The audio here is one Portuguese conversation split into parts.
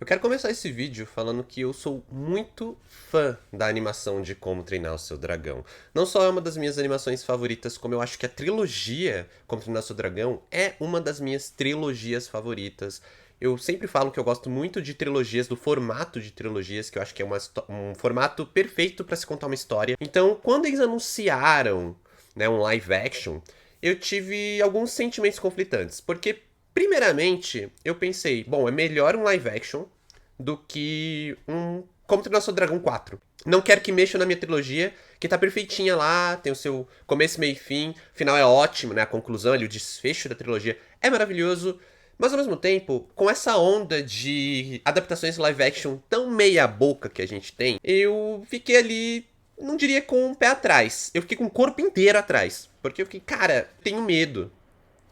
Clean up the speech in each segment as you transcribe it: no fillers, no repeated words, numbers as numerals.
Eu quero começar esse vídeo falando que eu sou muito fã da animação de Como Treinar o Seu Dragão. Não só é uma das minhas animações favoritas, como eu acho que a trilogia Como Treinar o Seu Dragão é uma das minhas trilogias favoritas. Eu sempre falo que eu gosto muito de trilogias, do formato de trilogias, que eu acho que é um formato perfeito para se contar uma história. Então, quando eles anunciaram, né, um live action, eu tive alguns sentimentos conflitantes, porque primeiramente, eu pensei, bom, é melhor um live action do que um Como Treinar Seu Dragão 4. Não quero que mexa na minha trilogia, que tá perfeitinha lá, tem o seu começo, meio e fim, o final é ótimo, né? A conclusão ali, o desfecho da trilogia é maravilhoso, mas ao mesmo tempo, com essa onda de adaptações live action tão meia boca que a gente tem, eu fiquei ali, não diria com um pé atrás, eu fiquei com o corpo inteiro atrás, porque eu fiquei, cara, tenho medo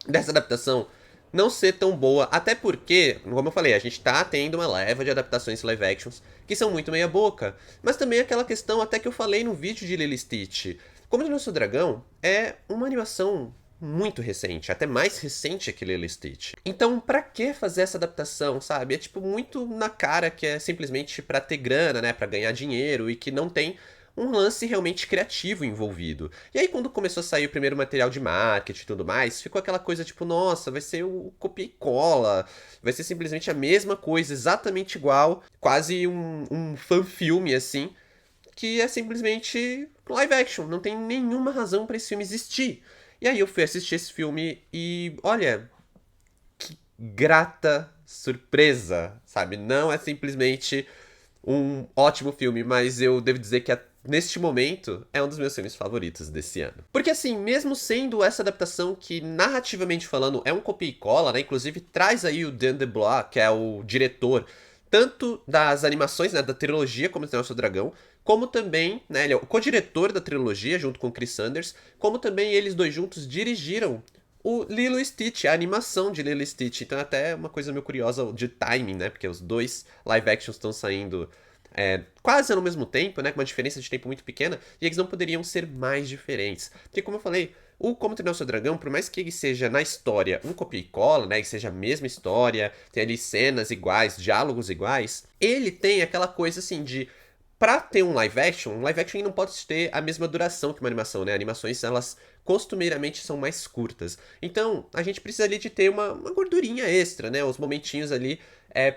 dessa adaptação não ser tão boa, até porque, como eu falei, a gente tá tendo uma leva de adaptações live actions que são muito meia boca, mas também aquela questão até que eu falei no vídeo de Lilo e Stitch. Como o Nosso Dragão é uma animação muito recente, até mais recente que Lilo e Stitch. Então, pra que fazer essa adaptação, sabe? É tipo muito na cara que é simplesmente pra ter grana, né, pra ganhar dinheiro e que não tem um lance realmente criativo envolvido. E aí, quando começou a sair o primeiro material de marketing e tudo mais, ficou aquela coisa tipo, nossa, vai ser o copia e cola, vai ser simplesmente a mesma coisa, exatamente igual, quase um fan-filme, assim, que é simplesmente live action, não tem nenhuma razão para esse filme existir. E aí eu fui assistir esse filme e, olha, grata surpresa, sabe? Não é simplesmente um ótimo filme, mas eu devo dizer que neste momento é um dos meus filmes favoritos desse ano. Porque assim, mesmo sendo essa adaptação que narrativamente falando é um copia e cola, né? Inclusive traz aí o Dan DeBlois, que é o diretor tanto das animações, né, da trilogia Como Treinar o Seu Dragão, como também, né, ele é o co-diretor da trilogia junto com Chris Sanders, como também eles dois juntos dirigiram o Lilo e Stitch, a animação de Lilo e Stitch. Então é até uma coisa meio curiosa de timing, né? Porque os dois live actions estão saindo quase ao mesmo tempo, né? Com uma diferença de tempo muito pequena, e eles não poderiam ser mais diferentes. Porque, como eu falei, o Como Treinar o Seu Dragão, por mais que ele seja na história um copia e cola, né? Que seja a mesma história, tem ali cenas iguais, diálogos iguais, ele tem aquela coisa assim de pra ter um live action não pode ter a mesma duração que uma animação, né? Animações, elas costumeiramente são mais curtas. Então, a gente precisa ali de ter uma gordurinha extra, né? Os momentinhos ali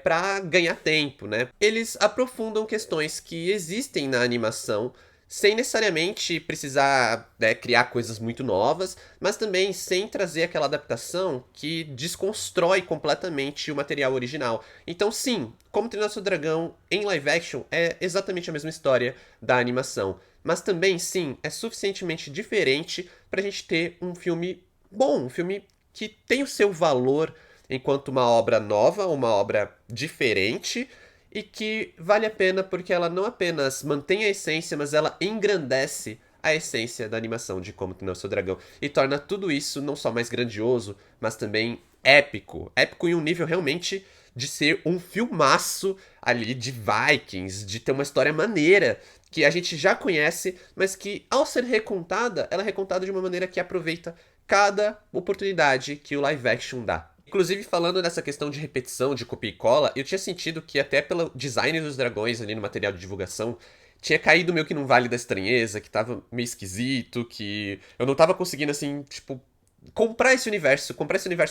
pra ganhar tempo, né? Eles aprofundam questões que existem na animação sem necessariamente precisar, né, criar coisas muito novas, mas também sem trazer aquela adaptação que desconstrói completamente o material original. Então, sim, Como Treinar Seu Dragão em live action é exatamente a mesma história da animação, mas também, sim, é suficientemente diferente pra gente ter um filme bom, um filme que tem o seu valor enquanto uma obra nova, uma obra diferente e que vale a pena porque ela não apenas mantém a essência, mas ela engrandece a essência da animação de Como Treinar o Seu Dragão e torna tudo isso não só mais grandioso, mas também épico. Épico em um nível realmente de ser um filmaço ali de Vikings, de ter uma história maneira que a gente já conhece, mas que ao ser recontada, ela é recontada de uma maneira que aproveita cada oportunidade que o live action dá. Inclusive, falando nessa questão de repetição, de copia e cola, eu tinha sentido que até pelo design dos dragões ali no material de divulgação, tinha caído meio que num vale da estranheza, que tava meio esquisito, que eu não tava conseguindo, assim, tipo, comprar esse universo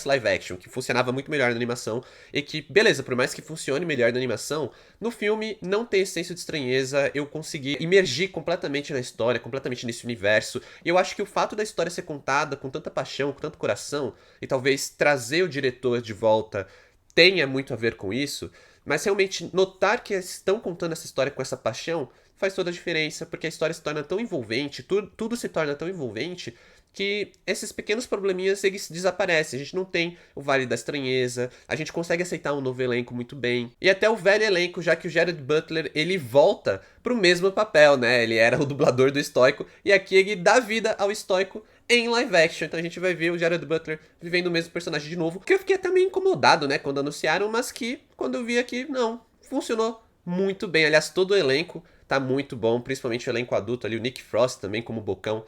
live action, que funcionava muito melhor na animação, e que, beleza, por mais que funcione melhor na animação, no filme não tem esse senso de estranheza, eu consegui imergir completamente na história, completamente nesse universo, e eu acho que o fato da história ser contada com tanta paixão, com tanto coração, e talvez trazer o diretor de volta tenha muito a ver com isso, mas realmente notar que estão contando essa história com essa paixão faz toda a diferença, porque a história se torna tão envolvente, tudo se torna tão envolvente, que esses pequenos probleminhas eles desaparecem. A gente não tem o Vale da Estranheza, a gente consegue aceitar um novo elenco muito bem. E até o velho elenco, já que o Gerard Butler, ele volta pro mesmo papel, né? Ele era o dublador do Estoico, e aqui ele dá vida ao Estoico em live action. Então a gente vai ver o Gerard Butler vivendo o mesmo personagem de novo, que eu fiquei até meio incomodado, né, quando anunciaram, mas que quando eu vi aqui, não, funcionou muito bem. Aliás, todo o elenco tá muito bom, principalmente o elenco adulto ali, o Nick Frost também como Bocão,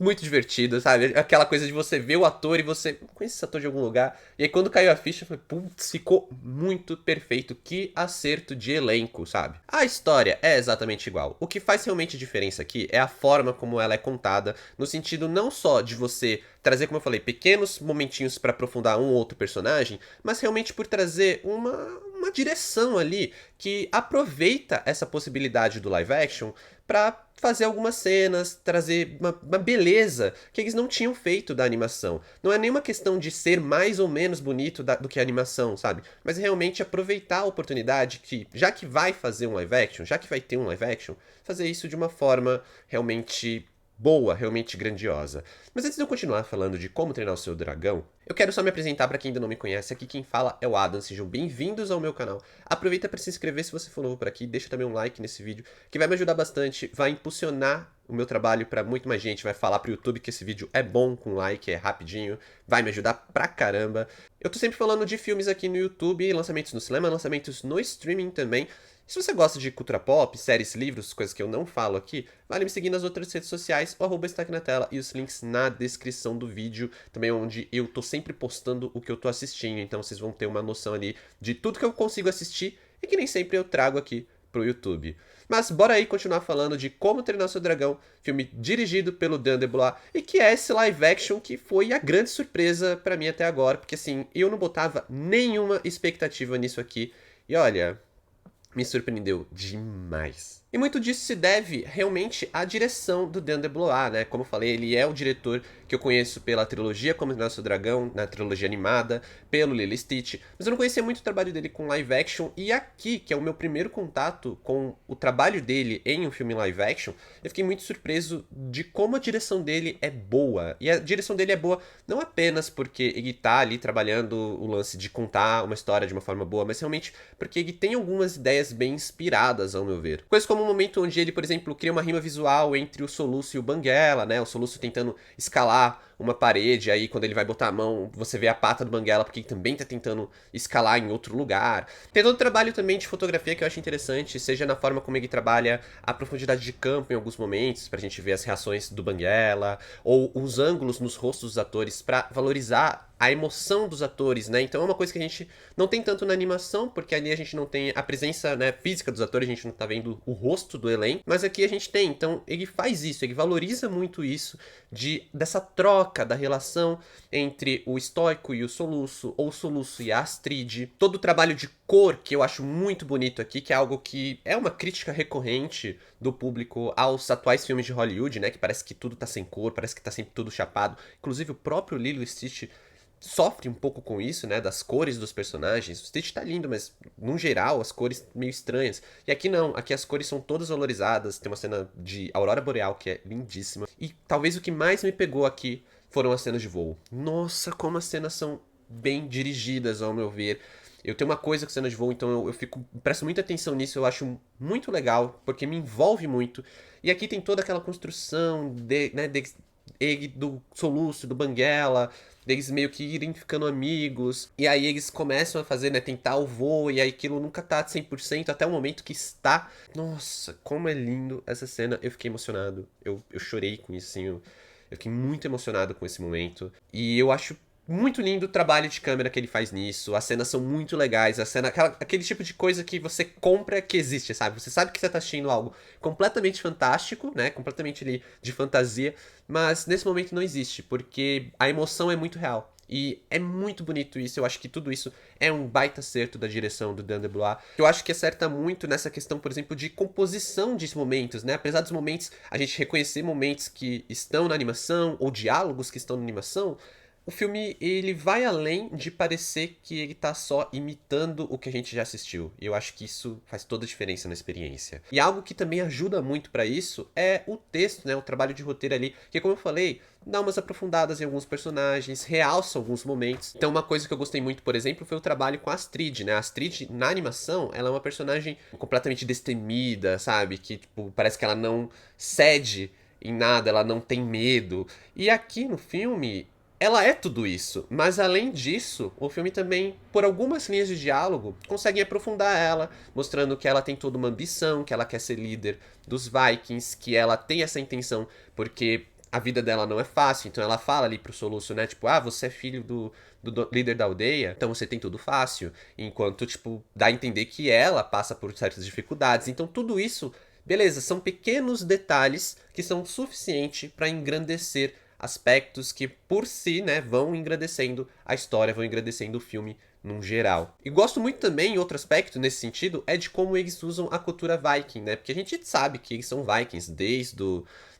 muito divertido, sabe? Aquela coisa de você ver o ator e você conhece esse ator de algum lugar. E aí quando caiu a ficha, eu falei, putz, ficou muito perfeito. Que acerto de elenco, sabe? A história é exatamente igual. O que faz realmente diferença aqui é a forma como ela é contada, no sentido não só de você trazer, como eu falei, pequenos momentinhos pra aprofundar um ou outro personagem, mas realmente por trazer uma direção ali que aproveita essa possibilidade do live action pra fazer algumas cenas, trazer uma beleza que eles não tinham feito da animação. Não é nenhuma questão de ser mais ou menos bonito do que a animação, sabe? Mas realmente aproveitar a oportunidade que, já que vai fazer um live action, já que vai ter um live action, fazer isso de uma forma realmente boa, realmente grandiosa. Mas antes de eu continuar falando de como treinar o seu dragão, eu quero só me apresentar para quem ainda não me conhece. Aqui quem fala é o Adam, sejam bem-vindos ao meu canal. Aproveita para se inscrever se você for novo por aqui, deixa também um like nesse vídeo, que vai me ajudar bastante, vai impulsionar o meu trabalho para muito mais gente, vai falar pro YouTube que esse vídeo é bom com like, é rapidinho, vai me ajudar pra caramba. Eu tô sempre falando de filmes aqui no YouTube, lançamentos no cinema, lançamentos no streaming também. Se você gosta de cultura pop, séries, livros, coisas que eu não falo aqui, vale me seguir nas outras redes sociais, o arroba está aqui na tela e os links na descrição do vídeo, também onde eu tô sempre postando o que eu tô assistindo, então vocês vão ter uma noção ali de tudo que eu consigo assistir e que nem sempre eu trago aqui pro YouTube. Mas bora aí continuar falando de Como Treinar Seu Dragão, filme dirigido pelo Dan DeBlois, e que é esse live action que foi a grande surpresa pra mim até agora, porque assim, eu não botava nenhuma expectativa nisso aqui, e olha, me surpreendeu demais. E muito disso se deve realmente à direção do Dan DeBlois, né? Como eu falei, ele é o diretor que eu conheço pela trilogia Como Treinar Seu Dragão, na trilogia animada, pelo Lilo e Stitch, mas eu não conhecia muito o trabalho dele com live action, e aqui, que é o meu primeiro contato com o trabalho dele em um filme live action, eu fiquei muito surpreso de como a direção dele é boa. E a direção dele é boa não apenas porque ele tá ali trabalhando o lance de contar uma história de uma forma boa, mas realmente porque ele tem algumas ideias bem inspiradas, ao meu ver. Coisas como o momento onde ele, por exemplo, cria uma rima visual entre o Soluço e o Banguela, né? O Soluço tentando escalar uma parede, aí quando ele vai botar a mão, você vê a pata do Banguela, porque ele também tá tentando escalar em outro lugar. Tem todo o trabalho também de fotografia que eu acho interessante, seja na forma como ele trabalha a profundidade de campo em alguns momentos, pra gente ver as reações do Banguela, ou os ângulos nos rostos dos atores pra valorizar a emoção dos atores, né? Então é uma coisa que a gente não tem tanto na animação, porque ali a gente não tem a presença, né, física dos atores, a gente não tá vendo o rosto do elenco, mas aqui a gente tem. Então ele faz isso, ele valoriza muito isso, dessa troca da relação entre o estoico e o soluço, ou o soluço e a Astrid. Todo o trabalho de cor que eu acho muito bonito aqui, que é algo que é uma crítica recorrente do público aos atuais filmes de Hollywood, né? Que parece que tudo tá sem cor, parece que tá sempre tudo chapado. Inclusive o próprio Lilo e Stitch sofre um pouco com isso, né, das cores dos personagens. O Stitch tá lindo, mas no geral as cores meio estranhas. E aqui não, aqui as cores são todas valorizadas. Tem uma cena de aurora boreal que é lindíssima. E talvez o que mais me pegou aqui foram as cenas de voo. Nossa, como as cenas são bem dirigidas, ao meu ver. Eu tenho uma coisa com cenas de voo, então presto muita atenção nisso, eu acho muito legal, porque me envolve muito. E aqui tem toda aquela construção do Soluço, do Banguela, deles meio que irem ficando amigos, e aí eles começam a fazer, né, tentar o voo, e aí aquilo nunca tá 100% até o momento que está. Nossa, como é lindo essa cena, eu fiquei emocionado, eu chorei com isso, assim, eu fiquei muito emocionado com esse momento, e eu acho muito lindo o trabalho de câmera que ele faz nisso, as cenas são muito legais, aquele tipo de coisa que você compra que existe, sabe? Você sabe que você tá assistindo algo completamente fantástico, né? Completamente ali de fantasia, mas nesse momento não existe, porque a emoção é muito real. E é muito bonito isso, eu acho que tudo isso é um baita acerto da direção do Dan DeBlois. Eu acho que acerta muito nessa questão, por exemplo, de composição de momentos, né? Apesar dos momentos, a gente reconhecer momentos que estão na animação, ou diálogos que estão na animação, o filme, ele vai além de parecer que ele tá só imitando o que a gente já assistiu. E eu acho que isso faz toda a diferença na experiência. E algo que também ajuda muito pra isso é o texto, né? O trabalho de roteiro ali, que como eu falei, dá umas aprofundadas em alguns personagens, realça alguns momentos. Então uma coisa que eu gostei muito, por exemplo, foi o trabalho com a Astrid, né? A Astrid, na animação, ela é uma personagem completamente destemida, sabe? Que, tipo, parece que ela não cede em nada, ela não tem medo. E aqui no filme, ela é tudo isso, mas além disso, o filme também, por algumas linhas de diálogo, consegue aprofundar ela, mostrando que ela tem toda uma ambição, que ela quer ser líder dos Vikings, que ela tem essa intenção porque a vida dela não é fácil, então ela fala ali pro Soluço, né, tipo, você é filho do líder da aldeia, então você tem tudo fácil, enquanto, tipo, dá a entender que ela passa por certas dificuldades, então tudo isso, beleza, são pequenos detalhes que são suficientes para engrandecer aspectos que, por si, né, vão engrandecendo a história, vão engrandecendo o filme num geral. E gosto muito também, outro aspecto nesse sentido, é de como eles usam a cultura viking, né? Porque a gente sabe que eles são vikings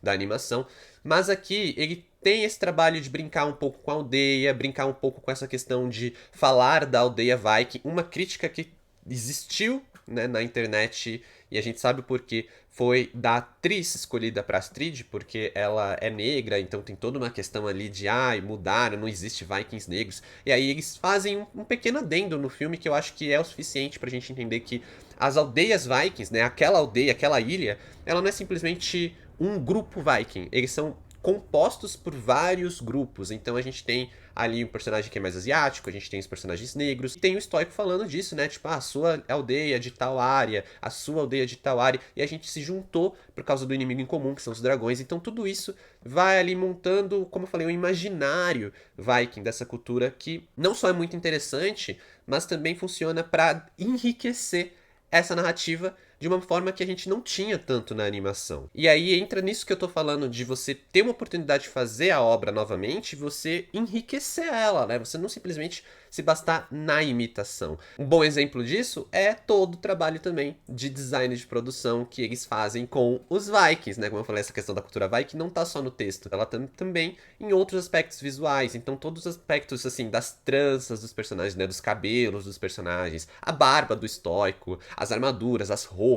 da animação, mas aqui ele tem esse trabalho de brincar um pouco com a aldeia, brincar um pouco com essa questão de falar da aldeia viking, uma crítica que existiu, né, na internet, e a gente sabe o porquê, foi da atriz escolhida para Astrid, porque ela é negra, então tem toda uma questão ali de, mudaram, não existe vikings negros. E aí eles fazem um pequeno adendo no filme que eu acho que é o suficiente pra gente entender que as aldeias vikings, né, aquela aldeia, aquela ilha, ela não é simplesmente um grupo viking, eles são compostos por vários grupos. Então a gente tem ali um personagem que é mais asiático, a gente tem os personagens negros, e tem o estoico falando disso, né? Tipo, a sua aldeia de tal área, a sua aldeia de tal área, e a gente se juntou por causa do inimigo em comum, que são os dragões. Então tudo isso vai ali montando, como eu falei, um imaginário viking dessa cultura que não só é muito interessante, mas também funciona para enriquecer essa narrativa de uma forma que a gente não tinha tanto na animação. E aí entra nisso que eu tô falando de você ter uma oportunidade de fazer a obra novamente, você enriquecer ela, né? Você não simplesmente se bastar na imitação. Um bom exemplo disso é todo o trabalho também de design de produção que eles fazem com os Vikings, né? Como eu falei, essa questão da cultura Viking não tá só no texto, ela tá também em outros aspectos visuais. Então todos os aspectos, assim, das tranças dos personagens, né? Dos cabelos dos personagens, a barba do estoico, as armaduras, as roupas,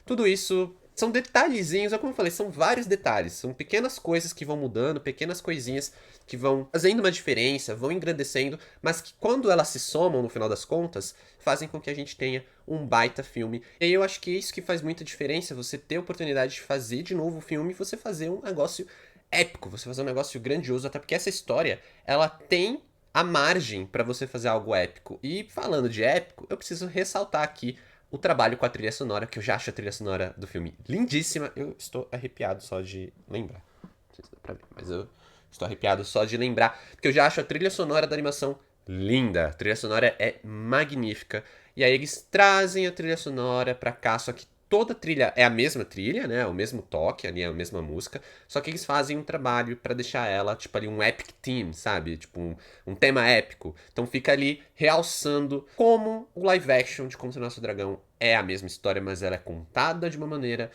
tudo isso são detalhezinhos, é como eu falei, são vários detalhes, são pequenas coisas que vão mudando, pequenas coisinhas que vão fazendo uma diferença, vão engrandecendo, mas que quando elas se somam no final das contas, fazem com que a gente tenha um baita filme. E aí eu acho que é isso que faz muita diferença, você ter a oportunidade de fazer de novo o filme e você fazer um negócio épico, você fazer um negócio grandioso, até porque essa história, ela tem a margem para você fazer algo épico. E falando de épico, eu preciso ressaltar aqui o trabalho com a trilha sonora, que eu já acho a trilha sonora do filme lindíssima. Eu estou arrepiado só de lembrar. Não sei se dá pra ver, mas eu estou arrepiado só de lembrar, porque eu já acho a trilha sonora da animação linda. A trilha sonora é magnífica. E aí eles trazem a trilha sonora pra cá, só que toda trilha é a mesma trilha, né? O mesmo toque, ali é a mesma música. Só que eles fazem um trabalho pra deixar ela, tipo, ali um epic theme, sabe? Tipo, um tema épico. Então fica ali realçando como o live action de Como Treinar Seu Dragão é a mesma história, mas ela é contada de uma maneira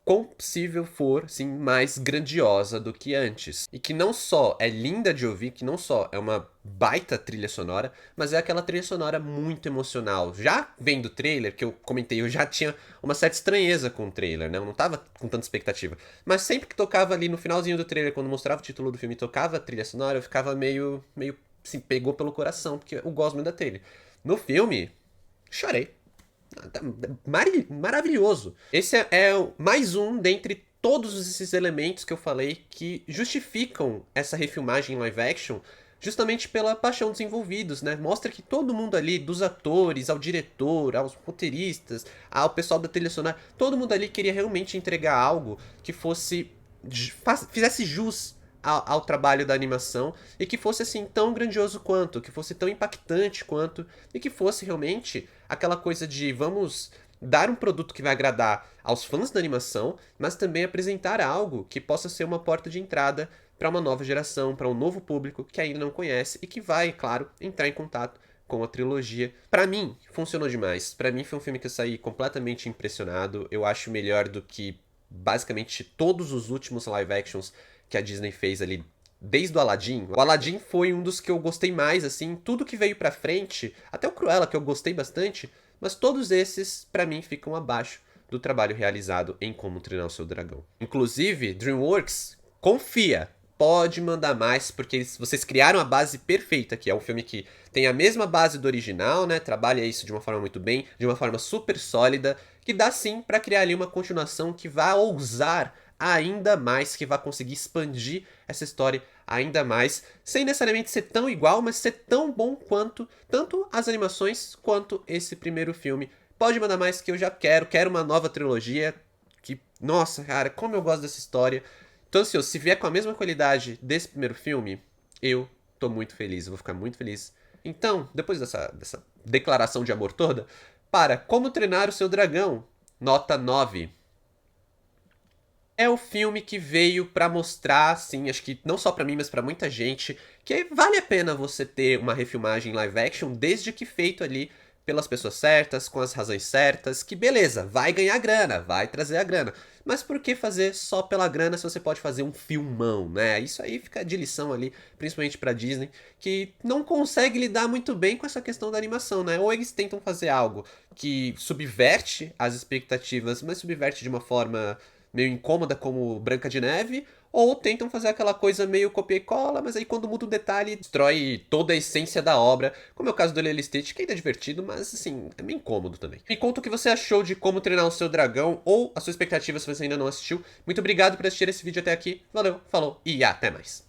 quão possível for, sim, mais grandiosa do que antes. E que não só é linda de ouvir, que não só é uma baita trilha sonora, mas é aquela trilha sonora muito emocional. Já vendo o trailer, que eu comentei, eu já tinha uma certa estranheza com o trailer, né? Eu não tava com tanta expectativa. Mas sempre que tocava ali no finalzinho do trailer, quando mostrava o título do filme e tocava a trilha sonora, eu ficava meio, assim, pegou pelo coração, porque eu gosto muito da trilha. No filme, chorei. Maravilhoso. Esse é mais um dentre todos esses elementos que eu falei que justificam essa refilmagem em live action justamente pela paixão dos envolvidos, né? Mostra que todo mundo ali, dos atores, ao diretor, aos roteiristas, ao pessoal da trilha sonora, todo mundo ali queria realmente entregar algo que fosse fizesse jus ao trabalho da animação e que fosse assim tão grandioso quanto, que fosse tão impactante quanto e que fosse realmente aquela coisa de vamos dar um produto que vai agradar aos fãs da animação, mas também apresentar algo que possa ser uma porta de entrada para uma nova geração, para um novo público que ainda não conhece e que vai, claro, entrar em contato com a trilogia. Pra mim, funcionou demais. Pra mim foi um filme que eu saí completamente impressionado. Eu acho melhor do que basicamente todos os últimos live actions que a Disney fez ali desde o Aladdin. O Aladdin foi um dos que eu gostei mais, assim, tudo que veio pra frente, até o Cruella que eu gostei bastante, mas todos esses pra mim ficam abaixo do trabalho realizado em Como Treinar o Seu Dragão. Inclusive, DreamWorks, confia, pode mandar mais, porque vocês criaram a base perfeita, que é um filme que tem a mesma base do original, né? Trabalha isso de uma forma muito bem, de uma forma super sólida, que dá sim pra criar ali uma continuação que vá ousar ainda mais, que vai conseguir expandir essa história ainda mais, sem necessariamente ser tão igual, mas ser tão bom quanto tanto as animações quanto esse primeiro filme. Pode mandar mais que eu já quero uma nova trilogia, que, nossa, cara, como eu gosto dessa história. Tô ansioso. Se vier com a mesma qualidade desse primeiro filme, eu tô muito feliz. Eu vou ficar muito feliz. Então, depois dessa declaração de amor toda, para Como Treinar o Seu Dragão, nota 9. É o filme que veio pra mostrar, assim, acho que não só pra mim, mas pra muita gente, que vale a pena você ter uma refilmagem live action, desde que feito ali pelas pessoas certas, com as razões certas, que beleza, vai ganhar grana, vai trazer a grana. Mas por que fazer só pela grana se você pode fazer um filmão, né? Isso aí fica de lição ali, principalmente pra Disney, que não consegue lidar muito bem com essa questão da animação, né? Ou eles tentam fazer algo que subverte as expectativas, mas subverte de uma forma meio incômoda como Branca de Neve, ou tentam fazer aquela coisa meio copia e cola, mas aí quando muda um detalhe, destrói toda a essência da obra, como é o caso do Lilo e Stitch, que ainda é divertido, mas assim, é meio incômodo também. Me conta o que você achou de Como Treinar o Seu Dragão, ou a sua expectativa se você ainda não assistiu. Muito obrigado por assistir esse vídeo até aqui, valeu, falou e até mais.